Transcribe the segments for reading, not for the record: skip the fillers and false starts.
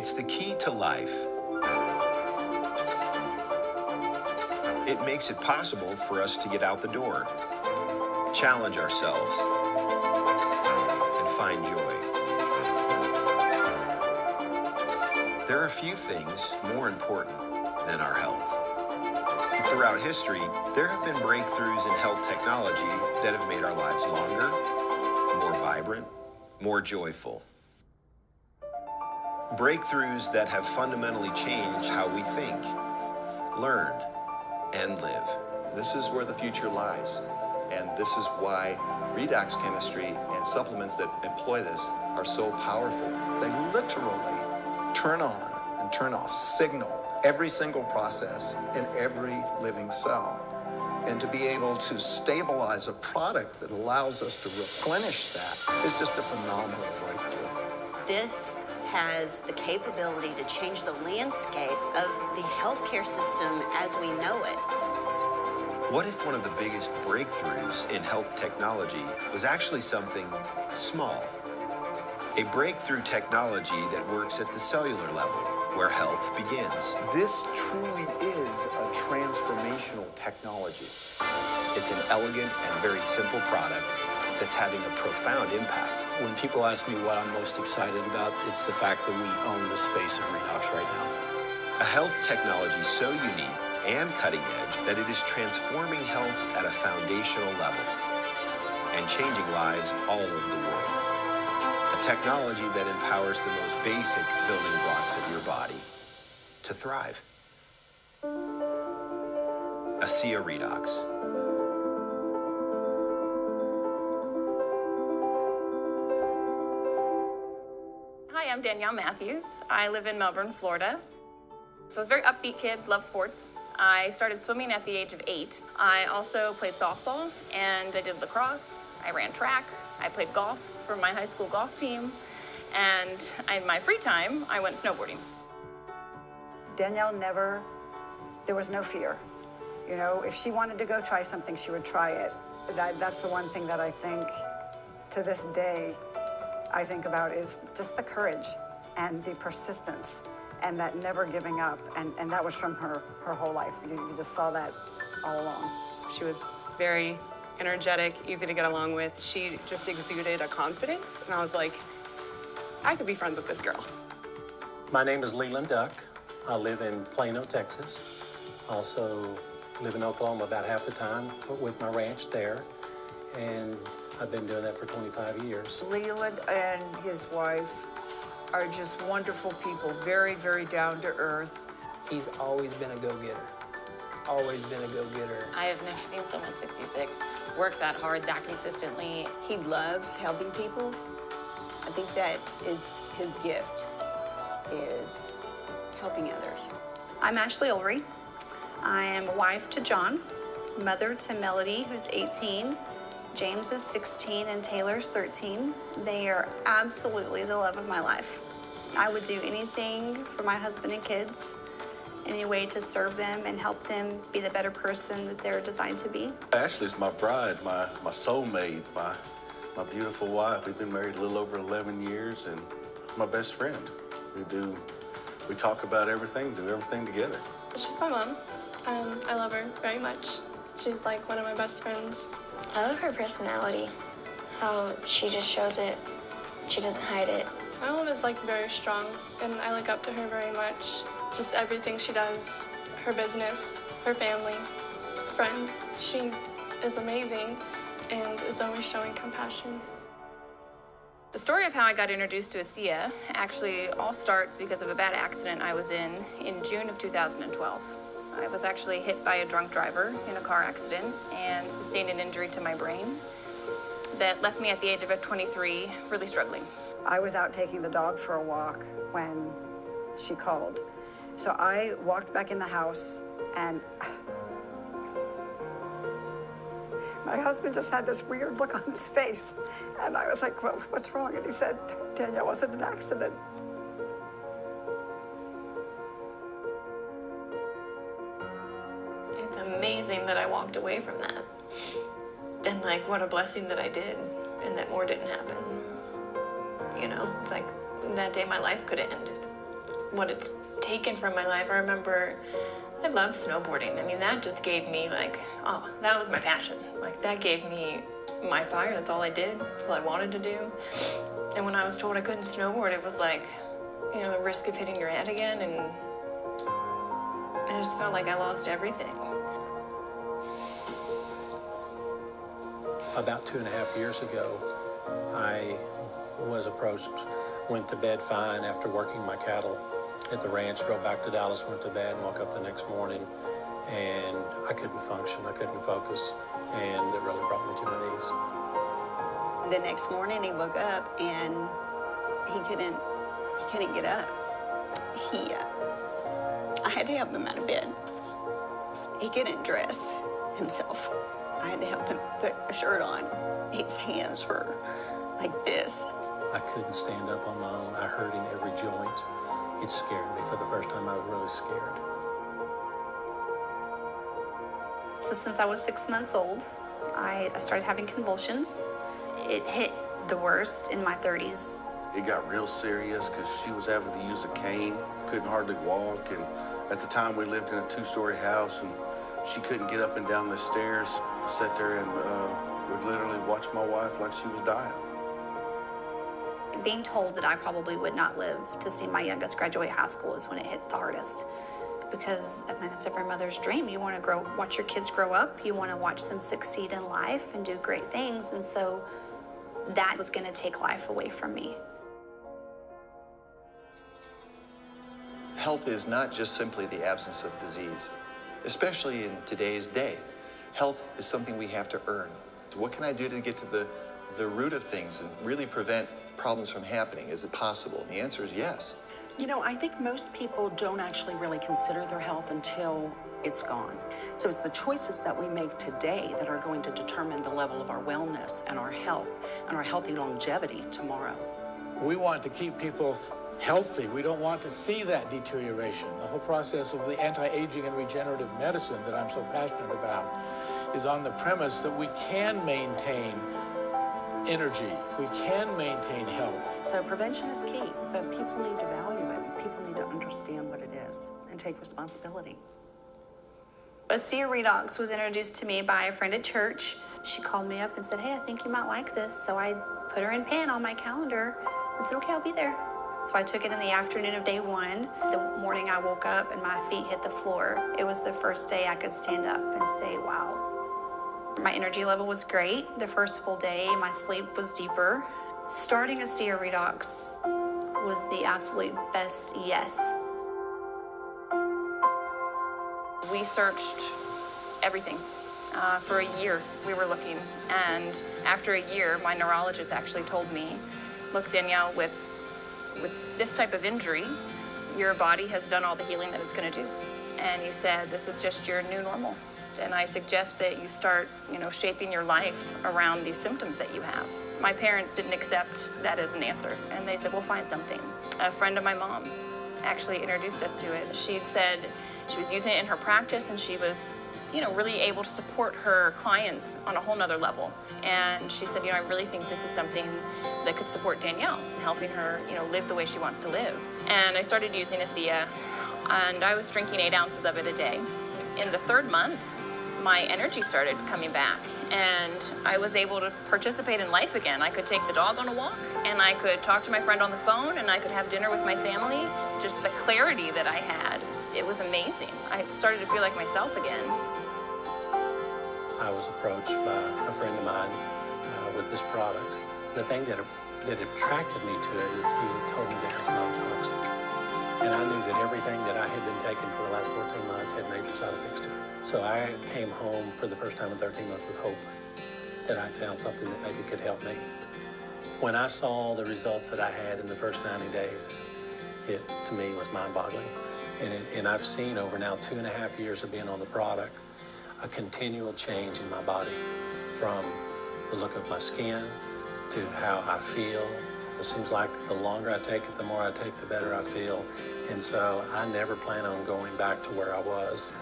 It's the key to life. It makes it possible for us to get out the door, challenge ourselves, and find joy. There are few things more important than our health. Throughout history, there have been breakthroughs in health technology that have made our lives longer, more vibrant, more joyful. Breakthroughs that have fundamentally changed how we think, learn, and live. This is where the future lies, and this is why redox chemistry and supplements that employ this are so powerful. They literally turn on and turn off, signal every single process in every living cell. And to be able to stabilize a product that allows us to replenish that is just a phenomenal breakthrough. This has the capability to change the landscape of the healthcare system as we know it. What if one of the biggest breakthroughs in health technology was actually something small? A breakthrough technology that works at the cellular level, where health begins. This truly is a transformational technology. It's an elegant and very simple product that's having a profound impact. When people ask me what I'm most excited about, it's the fact that we own the space of redox right now. A health technology so unique and cutting edge that it is transforming health at a foundational level and changing lives all over the world. A technology that empowers the most basic building blocks of your body to thrive. ASEA Redox. Hi, I'm Danielle Matthews. I live in Melbourne, Florida. So I was a very upbeat kid, love sports. I started swimming at the age of 8. I also played softball and I did lacrosse. I ran track. I played golf for my high school golf team. And in my free time, I went snowboarding. Danielle there was no fear. You know, if she wanted to go try something, she would try it. That's the one thing that I think to this day I think about is just the courage and the persistence and that never giving up. And that was from her whole life. You just saw that all along. She was very energetic, easy to get along with. She just exuded a confidence. And I was like, I could be friends with this girl. My name is Leland Duck. I live in Plano, Texas. Also live in Oklahoma about half the time with my ranch there. And I've been doing that for 25 years. Leland and his wife are just wonderful people, very, very down to earth. He's always been a go-getter. Always been a go-getter. I have never seen someone 66 work that hard, that consistently. He loves helping people. I think that is his gift, is helping others. I'm Ashley Ulrey. I am a wife to John, mother to Melody, who's 18. James is 16 and Taylor's 13. They are absolutely the love of my life. I would do anything for my husband and kids, any way to serve them and help them be the better person that they're designed to be. Ashley's my bride, my soulmate, my beautiful wife. We've been married a little over 11 years and my best friend. We talk about everything, do everything together. She's my mom. I love her very much. She's like one of my best friends. I love her personality, how she just shows it. She doesn't hide it. My mom is like very strong and I look up to her very much. Just everything she does, her business, her family, friends. She is amazing and is always showing compassion. The story of how I got introduced to ASEA actually all starts because of a bad accident I was in June of 2012. I was actually hit by a drunk driver in a car accident and sustained an injury to my brain that left me at the age of 23 really struggling. I was out taking the dog for a walk when she called. So I walked back in the house and my husband just had this weird look on his face. And I was like, well, what's wrong? And he said, Danielle, was it an accident? It's amazing that I walked away from that. And like, what a blessing that I did and that more didn't happen. You know, it's like that day my life could have ended. what it's taken from my life. I remember I love snowboarding. I mean, that just gave me like, oh, that was my passion. Like, that gave me my fire. That's all I did. That's all I wanted to do. And when I was told I couldn't snowboard, it was like, you know, the risk of hitting your head again, and I just felt like I lost everything. About 2.5 years ago, I was approached, went to bed fine after working my cattle at the ranch, drove back to Dallas, went to bed, and woke up the next morning, and I couldn't function, I couldn't focus, and it really brought me to my knees. The next morning he woke up and he couldn't get up. I had to help him out of bed. He couldn't dress himself. I had to help him put a shirt on. His hands were like this. I couldn't stand up on my own. I hurt in every joint. It scared me. For the first time, I was really scared. So since I was 6 months old, I started having convulsions. It hit the worst in my 30s. It got real serious because she was having to use a cane, couldn't hardly walk, and at the time we lived in a 2-story house, and she couldn't get up and down the stairs. Sat there and would literally watch my wife like she was dying. Being told that I probably would not live to see my youngest graduate high school is when it hit the hardest. Because I mean, that's every mother's dream. You want to watch your kids grow up. You want to watch them succeed in life and do great things. And so that was going to take life away from me. Health is not just simply the absence of disease, especially in today's day. Health is something we have to earn. So what can I do to get to the root of things and really prevent problems from happening? Is it possible? And the answer is yes. You know, I think most people don't actually really consider their health until it's gone. So it's the choices that we make today that are going to determine the level of our wellness and our health and our healthy longevity tomorrow. We want to keep people healthy. We don't want to see that deterioration. The whole process of the anti-aging and regenerative medicine that I'm so passionate about is on the premise that we can maintain energy, we can maintain health. So prevention is key, but people need to value it. People need to understand what it is and take responsibility. ASEA Redox was introduced to me by a friend at church. She called me up and said, hey, I think you might like this. So I put her in pen on my calendar and said, okay, I'll be there. So I took it in the afternoon of day 1. The morning I woke up and my feet hit the floor. It was the first day I could stand up and say, wow. My energy level was great. The first full day, my sleep was deeper. Starting ASEA Redox was the absolute best yes. We searched everything. For a year, we were looking. And after a year, my neurologist actually told me, look, Danielle, with this type of injury, your body has done all the healing that it's going to do. And you said, this is just your new normal. And I suggest that you start, shaping your life around these symptoms that you have. My parents didn't accept that as an answer. And they said, we'll find something. A friend of my mom's actually introduced us to it. She'd said she was using it in her practice, and she was really able to support her clients on a whole nother level. And she said, I really think this is something that could support Danielle in helping her, live the way she wants to live. And I started using ASEA, and I was drinking 8 ounces of it a day. In the 3rd month, my energy started coming back, and I was able to participate in life again. I could take the dog on a walk, and I could talk to my friend on the phone, and I could have dinner with my family. Just the clarity that I had, it was amazing. I started to feel like myself again. I was approached by a friend of mine with this product. The thing that attracted me to it is he told me that it was non-toxic. And I knew that everything that I had been taking for the last 14 months had major side effects to it. So I came home for the first time in 13 months with hope that I'd found something that maybe could help me. When I saw the results that I had in the first 90 days, it, to me, was mind-boggling. And I've seen over now 2.5 years of being on the product, a continual change in my body, from the look of my skin to how I feel. It seems like the longer I take it, the more I take, the better I feel. And so I never plan on going back to where I was.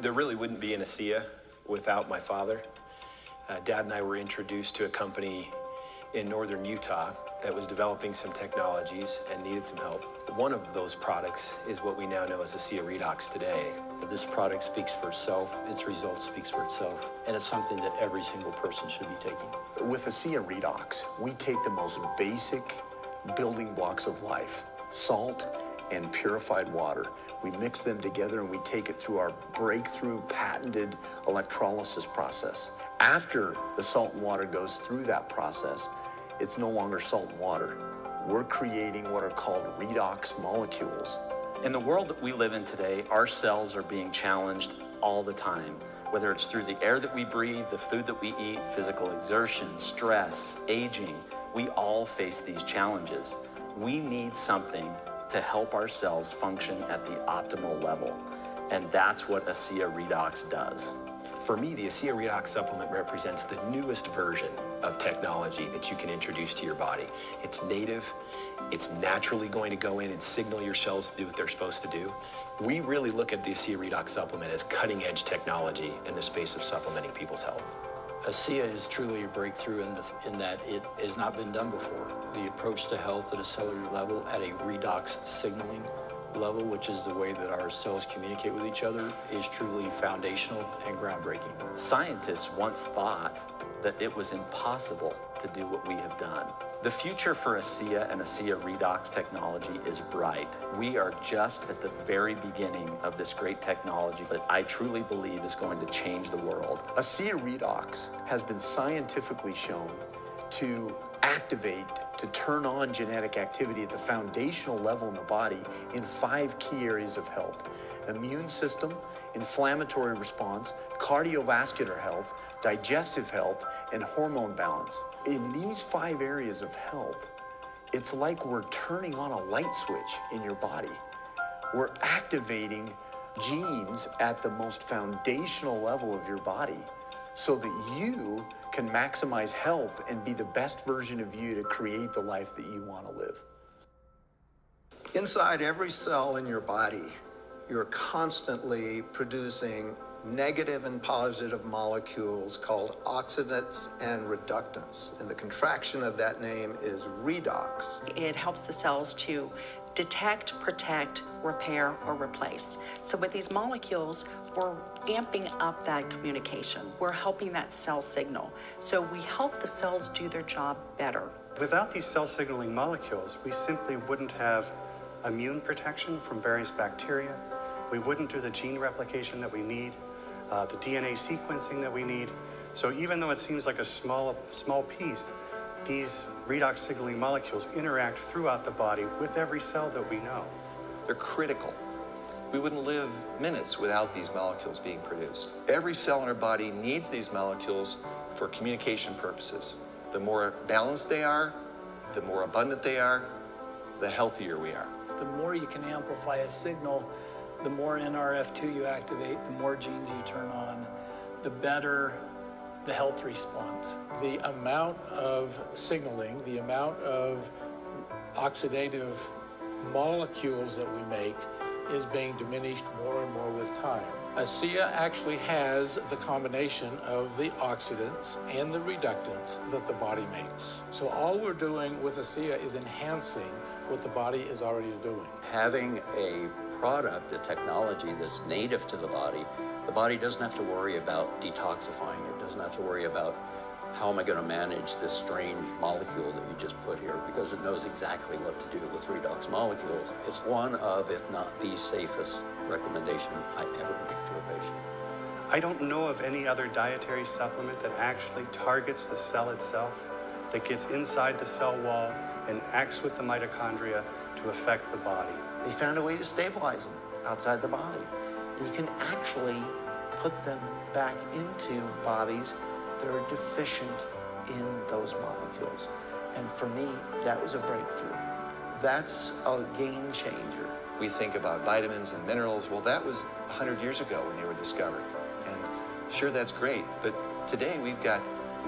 There really wouldn't be an ASEA without my father. Dad and I were introduced to a company in northern Utah that was developing some technologies and needed some help. One of those products is what we now know as ASEA Redox today. This product speaks for itself, its results speaks for itself, and it's something that every single person should be taking. With ASEA Redox, we take the most basic building blocks of life, salt and purified water. We mix them together and we take it through our breakthrough patented electrolysis process. After the salt and water goes through that process, it's no longer salt and water. We're creating what are called redox molecules. In the world that we live in today, our cells are being challenged all the time. Whether it's through the air that we breathe, the food that we eat, physical exertion, stress, aging, we all face these challenges. We need something to help our cells function at the optimal level. And that's what ASEA Redox does. For me, the ASEA Redox supplement represents the newest version of technology that you can introduce to your body. It's native, it's naturally going to go in and signal your cells to do what they're supposed to do. We really look at the ASEA Redox supplement as cutting-edge technology in the space of supplementing people's health. ASEA is truly a breakthrough in that it has not been done before. The approach to health at a cellular level at a redox signaling level, which is the way that our cells communicate with each other, is truly foundational and groundbreaking. Scientists once thought that it was impossible to do what we have done. The future for ASEA and ASEA Redox technology is bright. We are just at the very beginning of this great technology that I truly believe is going to change the world. ASEA Redox has been scientifically shown to activate, to turn on genetic activity at the foundational level in the body in 5 key areas of health: immune system, inflammatory response, cardiovascular health, digestive health, and hormone balance. In these 5 areas of health, it's like we're turning on a light switch in your body. We're activating genes at the most foundational level of your body so that you can maximize health and be the best version of you to create the life that you want to live. Inside every cell in your body, you're constantly producing negative and positive molecules called oxidants and reductants. And the contraction of that name is redox. It helps the cells to detect, protect, repair, or replace. So with these molecules, we're amping up that communication. We're helping that cell signal. So we help the cells do their job better. Without these cell signaling molecules, we simply wouldn't have immune protection from various bacteria. We wouldn't do the gene replication that we need, the DNA sequencing that we need. So even though it seems like a small piece, these redox signaling molecules interact throughout the body with every cell that we know. They're critical. We wouldn't live minutes without these molecules being produced. Every cell in our body needs these molecules for communication purposes. The more balanced they are, the more abundant they are, the healthier we are. The more you can amplify a signal, the more NRF2 you activate, the more genes you turn on, the better the health response. The amount of signaling, the amount of oxidative molecules that we make is being diminished more and more with time. ASEA actually has the combination of the oxidants and the reductants that the body makes. So all we're doing with ASEA is enhancing what the body is already doing. Having a product, a technology that's native to the body doesn't have to worry about detoxifying it, doesn't have to worry about how am I going to manage this strange molecule that you just put here, because it knows exactly what to do with redox molecules. It's one of, if not the safest recommendation I ever make to a patient. I don't know of any other dietary supplement that actually targets the cell itself, that gets inside the cell wall and acts with the mitochondria to affect the body. They found a way to stabilize them outside the body. You can actually put them back into bodies that are deficient in those molecules. And for me, that was a breakthrough. That's a game changer. We think about vitamins and minerals. Well, that was 100 years ago when they were discovered. And sure, that's great, but today we've got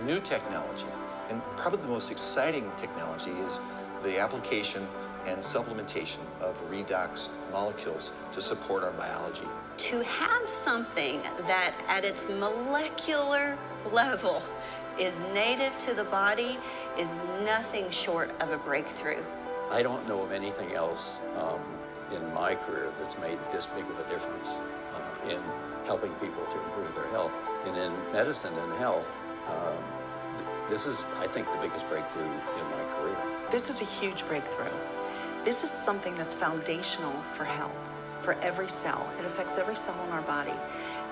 new technology. And probably the most exciting technology is the application and supplementation of redox molecules to support our biology. To have something that at its molecular level is native to the body is nothing short of a breakthrough. I don't know of anything else in my career that's made this big of a difference in helping people to improve their health. And in medicine and health, this is, I think, the biggest breakthrough in my career. This is a huge breakthrough. This is something that's foundational for health, for every cell. It affects every cell in our body.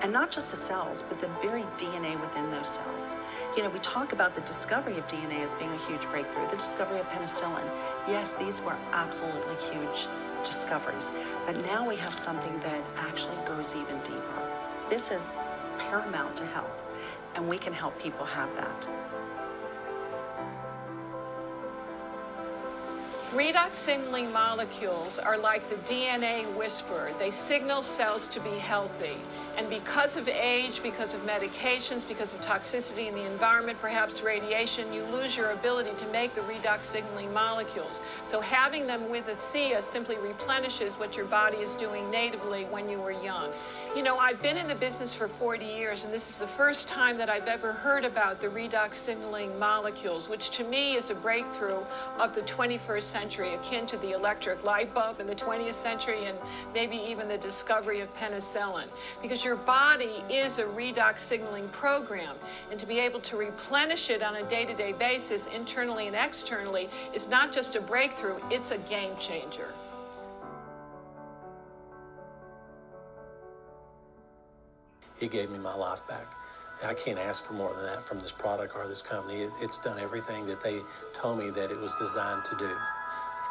And not just the cells, but the very DNA within those cells. You know, we talk about the discovery of DNA as being a huge breakthrough, the discovery of penicillin. Yes, these were absolutely huge discoveries. But now we have something that actually goes even deeper. This is paramount to health, and we can help people have that. Redox signaling molecules are like the DNA whisperer. They signal cells to be healthy. And because of age, because of medications, because of toxicity in the environment, perhaps radiation, you lose your ability to make the redox signaling molecules. So having them with ASEA simply replenishes what your body is doing natively when you were young. You know, I've been in the business for 40 years, and this is the first time that I've ever heard about the redox signaling molecules, which to me is a breakthrough of the 21st century, akin to the electric light bulb in the 20th century and maybe even the discovery of penicillin. Because your body is a redox signaling program, and to be able to replenish it on a day-to-day basis, internally and externally, is not just a breakthrough, it's a game changer. He gave me my life back. I can't ask for more than that from this product or this company. It's done everything that they told me that it was designed to do,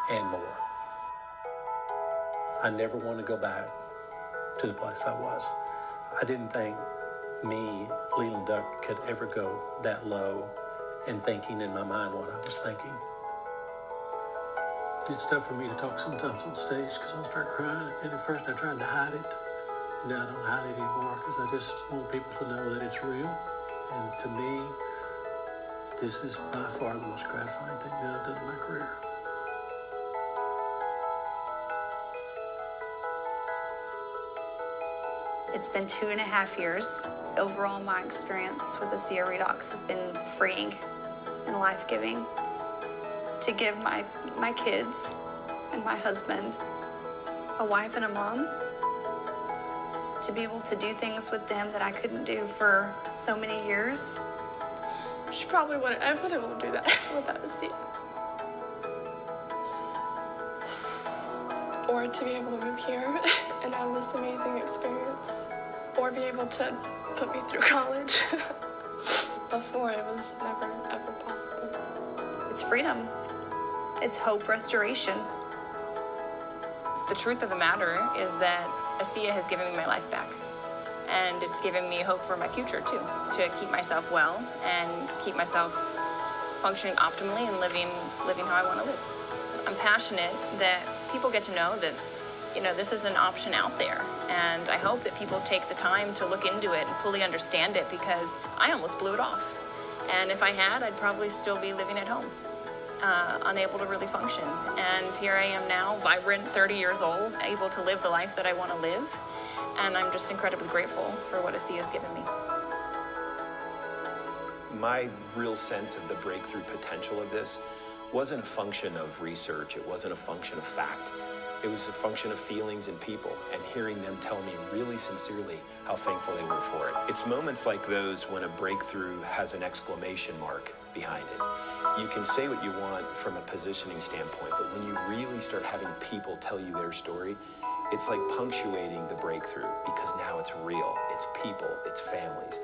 and more. I never want to go back to the place I was. I didn't think me, Leland Duck, could ever go that low and thinking in my mind what I was thinking. It's tough for me to talk sometimes on stage because I'll start crying. And at first I tried to hide it. Now I don't hide it anymore because I just want people to know that it's real. And to me, this is by far the most gratifying thing that I've done in my career. It's been 2.5 years. Overall, my experience with ASEA Redox has been freeing and life-giving. To give my kids and my husband a wife and a mom, to be able to do things with them that I couldn't do for so many years. She probably wouldn't have been able to do that without ASEA. Or to be able to move here and have this amazing experience. Or be able to put me through college. Before, it was never, ever possible. It's freedom. It's hope restoration. The truth of the matter is that ASEA has given me my life back. And it's given me hope for my future, too, to keep myself well and keep myself functioning optimally and living how I want to live. I'm passionate that people get to know that, you know, this is an option out there. And I hope that people take the time to look into it and fully understand it, because I almost blew it off. And if I had, I'd probably still be living at home, unable to really function. And here I am now, vibrant, 30 years old, able to live the life that I want to live. And I'm just incredibly grateful for what ASEA has given me. My real sense of the breakthrough potential of this wasn't a function of research. It wasn't a function of fact. It was a function of feelings and people, and hearing them tell me really sincerely how thankful they were for it. It's moments like those when a breakthrough has an exclamation mark behind it. You can say what you want from a positioning standpoint, but when you really start having people tell you their story, it's like punctuating the breakthrough, because now it's real, it's people, it's families.